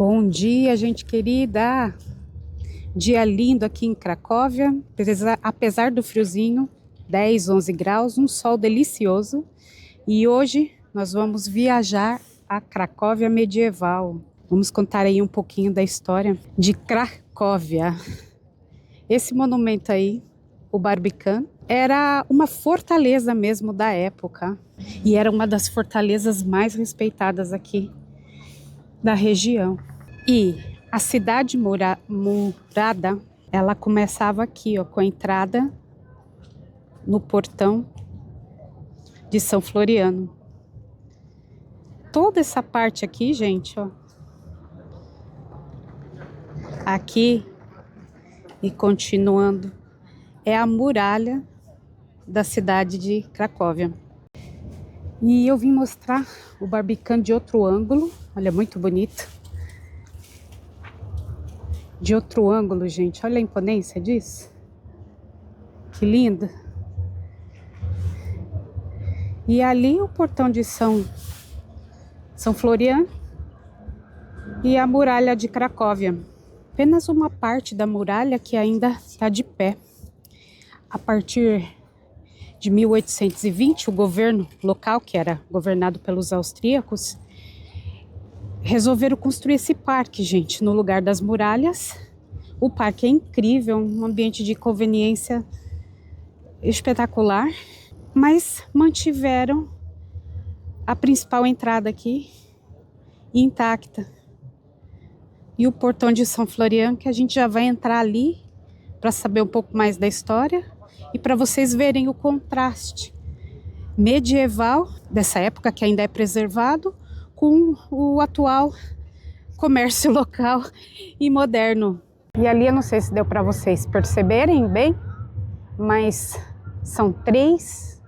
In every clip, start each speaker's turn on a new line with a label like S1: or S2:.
S1: Bom dia, gente querida. Dia lindo aqui em Cracóvia, apesar do friozinho, 10, 11 graus, um sol delicioso. E hoje nós vamos viajar a Cracóvia medieval. Vamos contar aí um pouquinho da história de Cracóvia. Esse monumento aí, o Barbican, era uma fortaleza mesmo da época. E era uma das fortalezas mais respeitadas aqui da região. E a cidade murada, ela começava aqui, ó, com a entrada no portão de São Floriano. Toda essa parte aqui, gente, ó, aqui e continuando, é a muralha da cidade de Cracóvia. E eu vim mostrar o Barbican de outro ângulo, olha, muito bonito. De outro ângulo, gente, olha a imponência disso. Que lindo. E ali o portão de São Floriano e a muralha de Cracóvia. Apenas uma parte da muralha que ainda está de pé. A partir de 1820, o governo local, que era governado pelos austríacos, resolveram construir esse parque, gente, no lugar das muralhas. O parque é incrível, um ambiente de conveniência espetacular, mas mantiveram a principal entrada aqui intacta. E o portão de São Floriano, que a gente já vai entrar ali para saber um pouco mais da história e para vocês verem o contraste medieval dessa época, que ainda é preservado, com o atual comércio local e moderno. E ali eu não sei se deu para vocês perceberem bem, mas são 3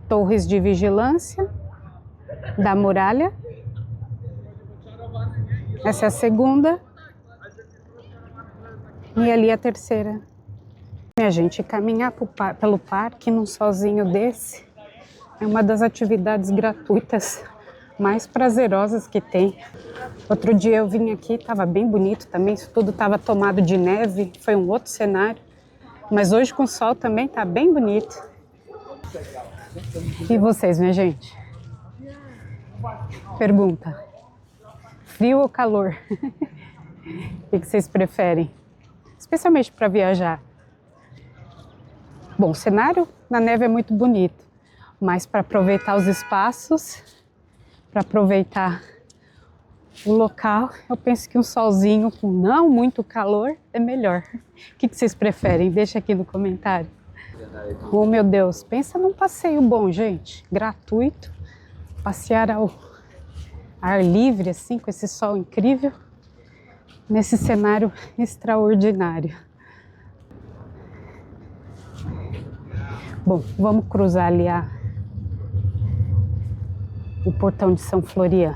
S1: torres de vigilância da muralha. Essa é a segunda e ali a terceira. Minha gente, caminhar pelo parque num solzinho desse é uma das atividades gratuitas mais prazerosas que tem. Outro dia eu vim aqui, estava bem bonito também, isso tudo estava tomado de neve, foi um outro cenário. Mas hoje com sol também está bem bonito. E vocês, minha gente? Pergunta: frio ou calor? O que vocês preferem? Especialmente para viajar. Bom, o cenário na neve é muito bonito, mas para aproveitar os espaços, para aproveitar o local, eu penso que um solzinho com não muito calor é melhor. O que vocês preferem? Deixa aqui no comentário. Oh, meu Deus, pensa num passeio bom, gente, gratuito, passear ao ar livre, assim, com esse sol incrível, nesse cenário extraordinário. Bom, vamos cruzar ali o portão de São Floriano.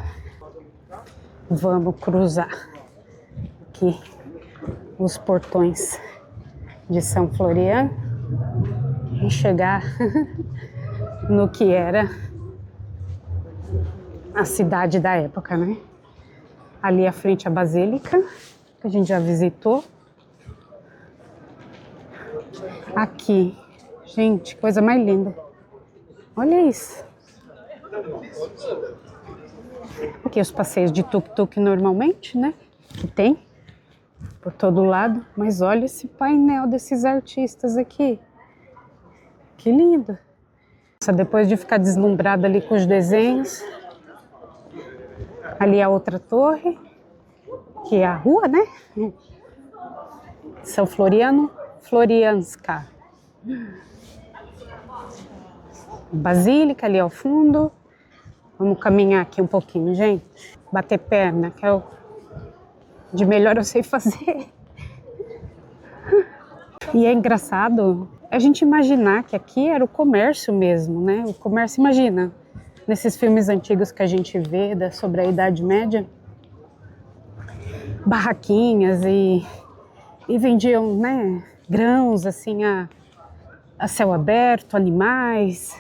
S1: Vamos cruzar aqui os portões de São Floriano e chegar no que era a cidade da época, né? Ali à frente a Basílica, que a gente já visitou. Aqui, gente, coisa mais linda. Olha isso. Aqui os passeios de tuk-tuk normalmente, né? Que tem por todo lado. Mas olha esse painel desses artistas aqui. Que lindo. Depois de ficar deslumbrada ali com os desenhos. Ali a outra torre, que é a rua, né? São Floriano, Florianska. Basílica ali ao fundo. Vamos caminhar aqui um pouquinho, gente. Bater perna, que é o de melhor eu sei fazer. E é engraçado a gente imaginar que aqui era o comércio mesmo, né? O comércio, imagina, nesses filmes antigos que a gente vê sobre a Idade Média, barraquinhas e vendiam, né, grãos assim a céu aberto, animais.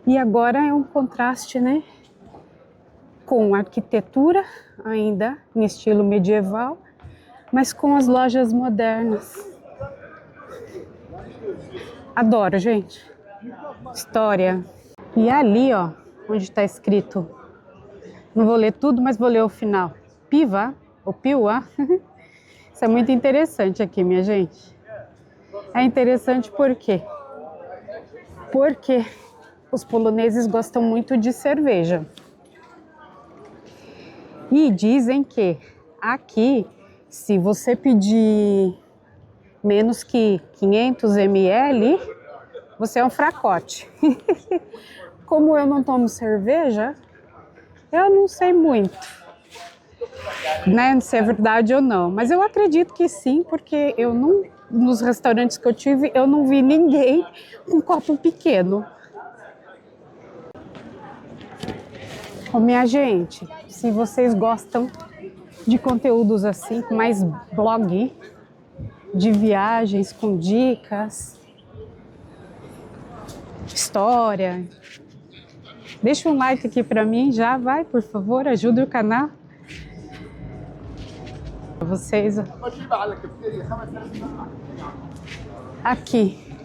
S1: E agora é um contraste, né, com arquitetura ainda em estilo medieval, mas com as lojas modernas. Adoro, gente. História. E ali, ó, onde está escrito, não vou ler tudo, mas vou ler o final. Piva, ou Piwa. Isso é muito interessante aqui, minha gente. É interessante por quê? Porque os poloneses gostam muito de cerveja. E dizem que aqui, se você pedir menos que 500 ml, você é um fracote. Como eu não tomo cerveja, eu não sei muito, né, se é verdade ou não. Mas eu acredito que sim, porque eu não, nos restaurantes que eu tive, eu não vi ninguém com copo pequeno. Ô, minha gente, se vocês gostam de conteúdos assim, mais blog, de viagens com dicas, história, deixa um like aqui pra mim, já vai, por favor, ajuda o canal. Vocês aqui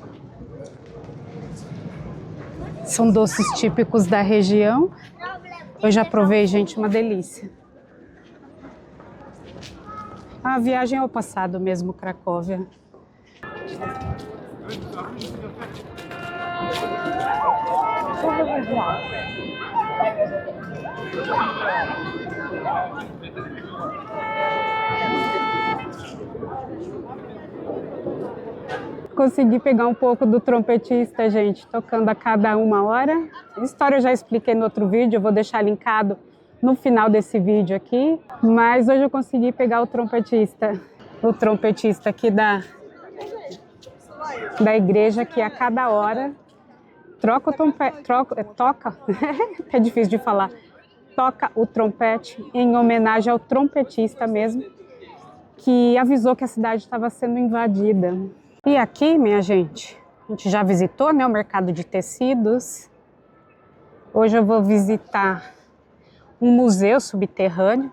S1: são doces típicos da região. Eu já provei, gente, uma delícia. A viagem ao passado mesmo, Cracóvia. Consegui pegar um pouco do trompetista, gente, tocando a cada 1 hora. A história eu já expliquei no outro vídeo, eu vou deixar linkado no final desse vídeo aqui. Mas hoje eu consegui pegar o trompetista aqui da igreja, que a cada hora toca, é difícil de falar, toca o trompete em homenagem ao trompetista mesmo, que avisou que a cidade estava sendo invadida. E aqui, minha gente, a gente já visitou, né, o mercado de tecidos. Hoje eu vou visitar um museu subterrâneo,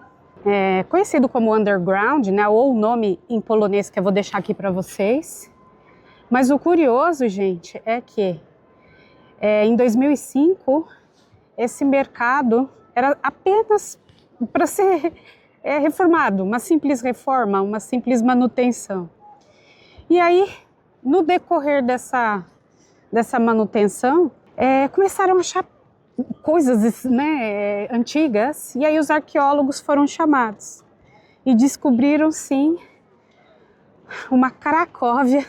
S1: conhecido como Underground, né, ou o nome em polonês que eu vou deixar aqui para vocês. Mas o curioso, gente, é que em 2005 esse mercado era apenas para ser reformado, uma simples reforma, uma simples manutenção. E aí, no decorrer dessa manutenção, começaram a achar coisas, né, antigas, e aí os arqueólogos foram chamados e descobriram, sim, uma Cracóvia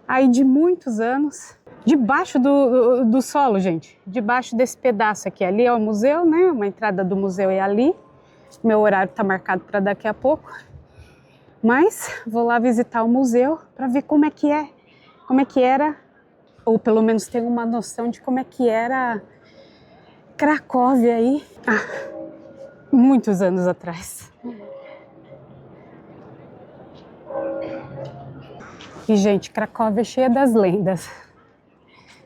S1: aí de muitos anos, debaixo do solo, gente, debaixo desse pedaço aqui. Ali é o museu, né, uma entrada do museu é ali. Meu horário está marcado para daqui a pouco. Mas vou lá visitar o museu para ver como é que era, ou pelo menos ter uma noção de como é que era Cracóvia aí, muitos anos atrás. E, gente, Cracóvia é cheia das lendas.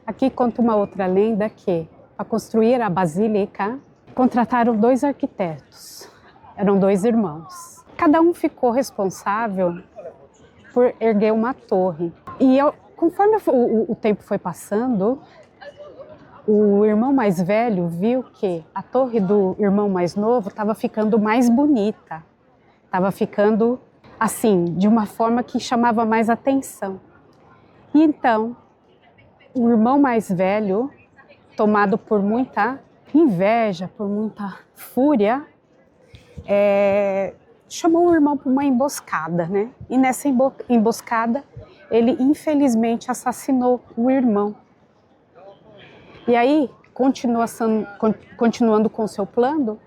S1: Aqui conta uma outra lenda que, para construir a basílica, contrataram 2 arquitetos. Eram 2 irmãos. Cada um ficou responsável por erguer uma torre. E conforme o tempo foi passando, o irmão mais velho viu que a torre do irmão mais novo estava ficando mais bonita. Estava ficando assim, de uma forma que chamava mais atenção. E então, o irmão mais velho, tomado por muita inveja, por muita fúria, chamou o irmão para uma emboscada, né? E nessa emboscada, ele infelizmente assassinou o irmão. E aí, continuando com o seu plano,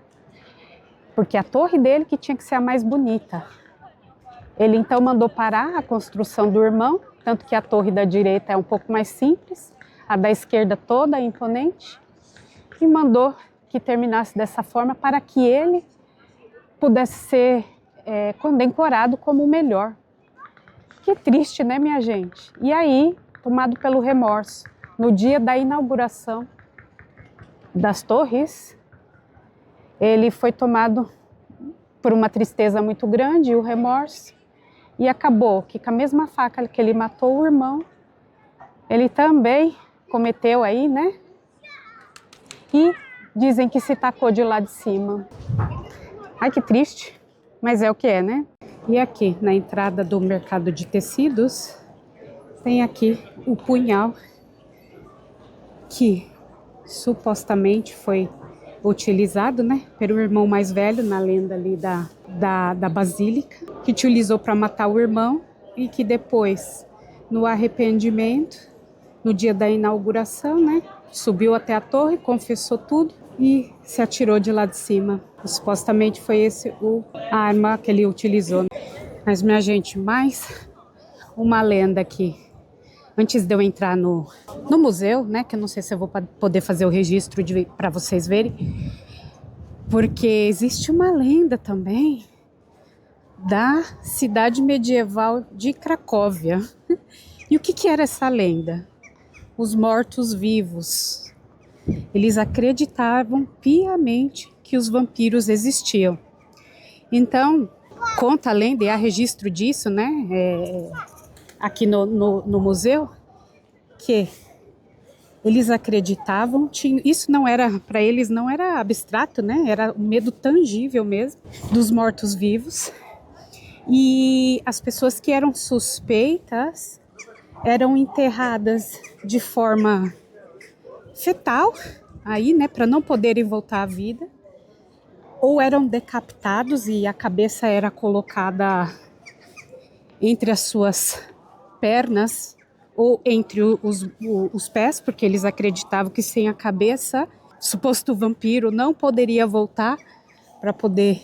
S1: porque a torre dele que tinha que ser a mais bonita. Ele então mandou parar a construção do irmão, tanto que a torre da direita é um pouco mais simples, a da esquerda toda é imponente, e mandou que terminasse dessa forma para que ele pudesse ser condecorado como o melhor. Que triste, né, minha gente? E aí, tomado pelo remorso, no dia da inauguração das torres, ele foi tomado por uma tristeza muito grande e o remorso, e acabou que com a mesma faca que ele matou o irmão, ele também cometeu aí, né? E dizem que se tacou de lá de cima. Ai, que triste, mas é o que é, né? E aqui, na entrada do mercado de tecidos, tem aqui o punhal que supostamente foi utilizado, né, pelo irmão mais velho, na lenda ali da Basílica, que utilizou para matar o irmão e que depois, no arrependimento, no dia da inauguração, né, subiu até a torre, confessou tudo e se atirou de lá de cima. Supostamente foi a arma que ele utilizou. Mas, minha gente, mais uma lenda aqui. Antes de eu entrar no museu, né, que eu não sei se eu vou poder fazer o registro para vocês verem, porque existe uma lenda também da cidade medieval de Cracóvia. E o que era essa lenda? Os mortos-vivos. Eles acreditavam piamente que os vampiros existiam. Então, conta a lenda, e há registro disso, né, aqui no museu, que eles acreditavam, isso não era, para eles não era abstrato, né, era um medo tangível mesmo, dos mortos-vivos, e as pessoas que eram suspeitas eram enterradas de forma fetal, aí, né, para não poderem voltar à vida, ou eram decapitados e a cabeça era colocada entre as suas pernas ou entre os pés, porque eles acreditavam que sem a cabeça, suposto vampiro não poderia voltar para poder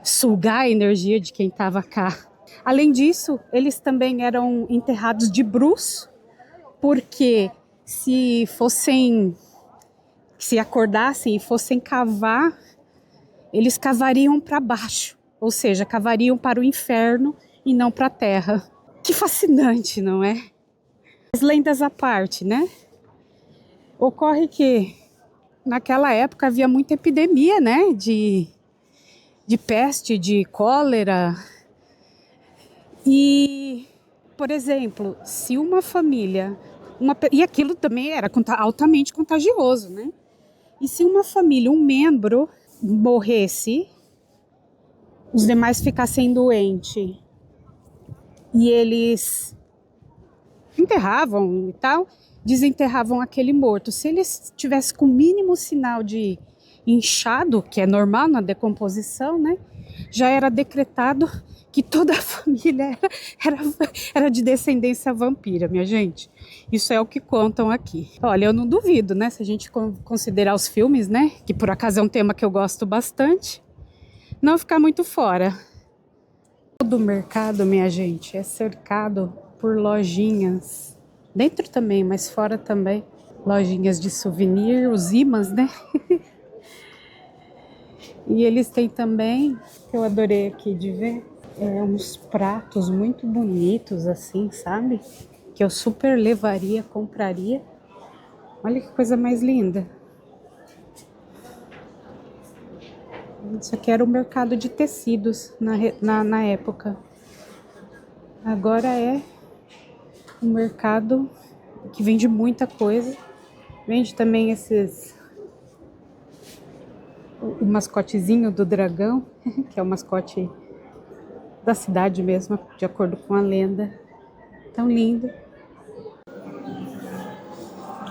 S1: sugar a energia de quem estava cá. Além disso, eles também eram enterrados de bruços, porque se acordassem e fossem cavar, eles cavariam para baixo, ou seja, cavariam para o inferno e não para a terra. Que fascinante, não é? As lendas à parte, né? Ocorre que naquela época havia muita epidemia, né? De peste, de cólera. E, por exemplo, se uma família... e aquilo também era altamente contagioso, né? E se uma família, um membro morresse, os demais ficassem doentes e eles enterravam e tal, desenterravam aquele morto. Se eles tivessem com o mínimo sinal de inchado, que é normal na decomposição, né, já era decretado que toda a família era de descendência vampira, minha gente. Isso é o que contam aqui. Olha, eu não duvido, né, se a gente considerar os filmes, né, que por acaso é um tema que eu gosto bastante, não ficar muito fora. Todo mercado, minha gente, é cercado por lojinhas, dentro também, mas fora também, lojinhas de souvenir, os imãs, né? E eles têm também, que eu adorei aqui de ver, uns pratos muito bonitos assim, sabe? Que eu super levaria, compraria. Olha que coisa mais linda. Isso aqui era o mercado de tecidos na época. Agora é um mercado que vende muita coisa. Vende também o mascotezinho do dragão, que é o mascote da cidade mesmo, de acordo com a lenda. Tão lindo.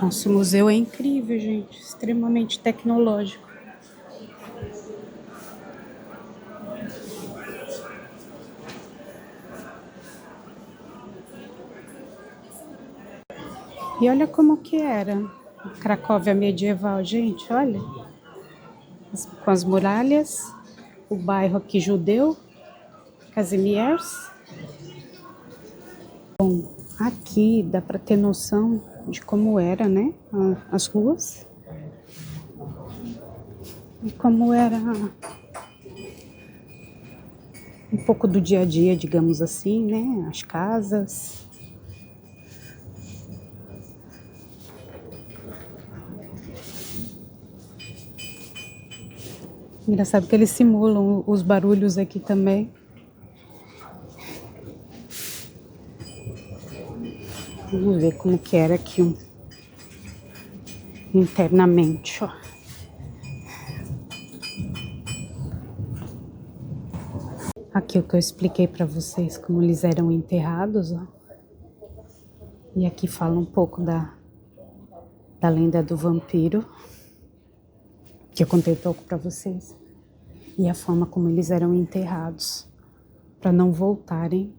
S1: Nossa, o museu é incrível, gente. Extremamente tecnológico. E olha como que era a Cracóvia medieval, gente, olha. Com as muralhas, o bairro aqui judeu, Kazimierz. Bom, aqui dá para ter noção de como era, né, as ruas. E como era um pouco do dia a dia, digamos assim, né, as casas. Engraçado que eles simulam os barulhos aqui também. Vamos ver como que era aqui internamente, ó. Aqui o que eu expliquei para vocês, como eles eram enterrados, ó. E aqui fala um pouco da lenda do vampiro, que eu contei pouco para vocês. E a forma como eles eram enterrados, para não voltarem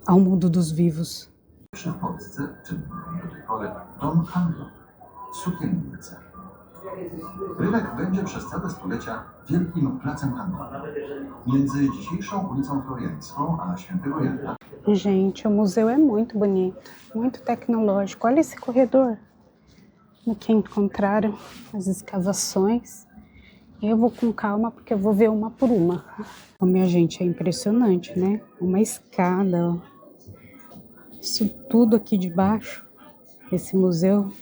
S1: ao mundo dos vivos.
S2: W Polsce czynnym do tej pory dom handlowy, sukiennice. Rynek będzie przez całe stulecia wielkim placem handlowym. Między dzisiejszą ulicą Floriańską a Świętego Jana.
S1: Gente, o museu é muito bonito, muito tecnológico. Olha esse corredor no que encontraram as escavações. Eu vou com calma porque eu vou ver uma por uma. Ó, minha gente, é impressionante, né? Uma escada, ó. Isso tudo aqui de baixo, esse museu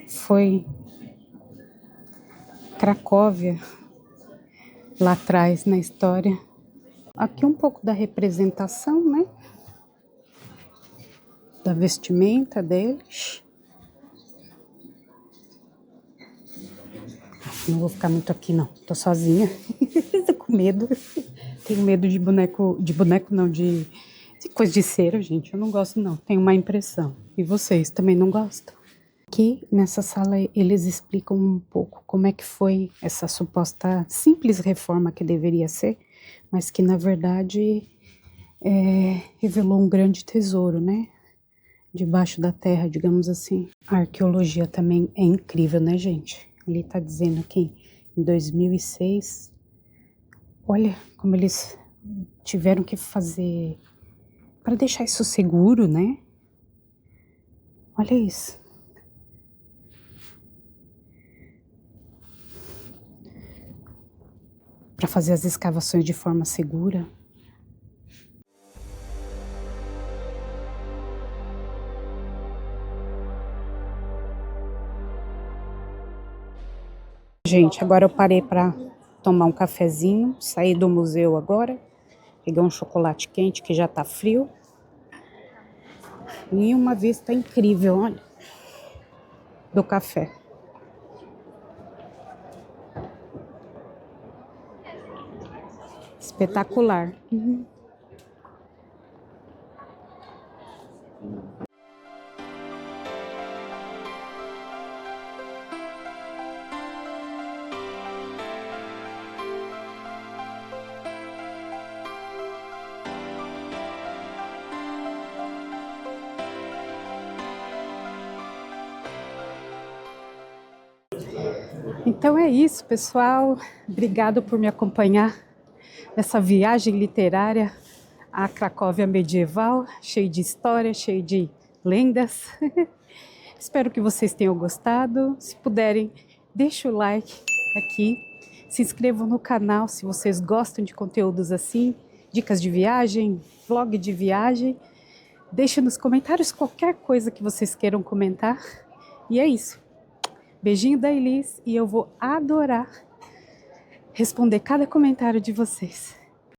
S1: foi Cracóvia, lá atrás na história. Aqui um pouco da representação, né? Da vestimenta deles. Não vou ficar muito aqui, não. Tô sozinha. Tô com medo. Tenho medo de boneco não, de coisa de cera, gente. Eu não gosto, não. Tenho uma impressão. E vocês também não gostam? Aqui nessa sala eles explicam um pouco como é que foi essa suposta simples reforma que deveria ser, mas que na verdade revelou um grande tesouro, né? Debaixo da terra, digamos assim. A arqueologia também é incrível, né, gente? Ele tá dizendo aqui, em 2006, olha como eles tiveram que fazer para deixar isso seguro, né? Olha isso. Para fazer as escavações de forma segura. Gente, agora eu parei para tomar um cafezinho, sair do museu agora, pegar um chocolate quente que já tá frio. E uma vista incrível, olha, do café. Espetacular. Então é isso, pessoal. Obrigado por me acompanhar nessa viagem literária à Cracóvia medieval, cheio de história, cheio de lendas. Espero que vocês tenham gostado. Se puderem, deixa o like aqui. Se inscrevam no canal se vocês gostam de conteúdos assim, dicas de viagem, vlog de viagem. Deixe nos comentários qualquer coisa que vocês queiram comentar. E é isso. Beijinho da Elis e eu vou adorar responder cada comentário de vocês.